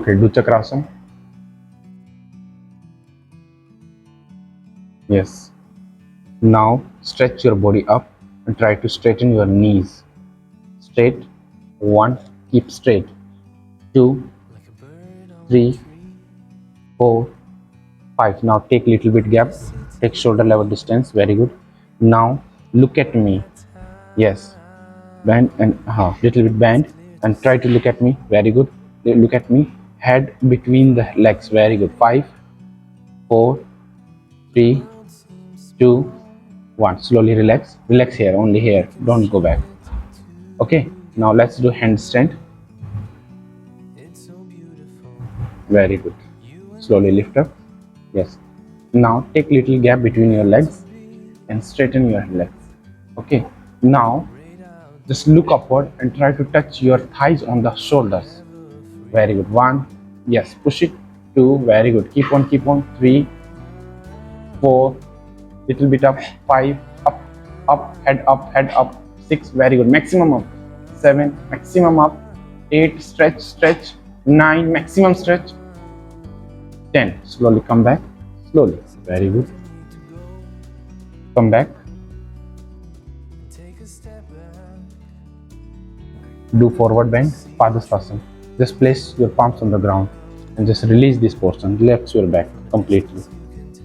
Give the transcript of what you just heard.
Okay, do Chakrasana. Yes. Now stretch your body up and try to straighten your knees. Straight. 1. Keep straight. 2, 3, 4, 5. Now take little bit gap. Take shoulder level distance. Very good. Now look at me. Yes. Bend and little bit bend and try to look at me. Very good. Look at me. Head between the legs. Very good. 5, 4, 3, 2, 1. Slowly relax. Relax here. Only here. Don't go back. Okay. Now let's do handstand. Very good. Slowly lift up. Yes. Now take little gap between your legs and straighten your legs. Okay. Now just look upward and try to touch your thighs on the shoulders. Very good. 1. Yes. Push it. 2. Very good. Keep on. Keep on. 3, 4. Little bit up. 5. Up. Up. Head up. Head up. 6. Very good. Maximum up. 7. Maximum up. 8. Stretch. Stretch. 9. Maximum stretch. 10. Slowly come back. Slowly. Very good. Come back. Do forward bend, Padasana. Just place your palms on the ground and just release this portion. Relax your back completely.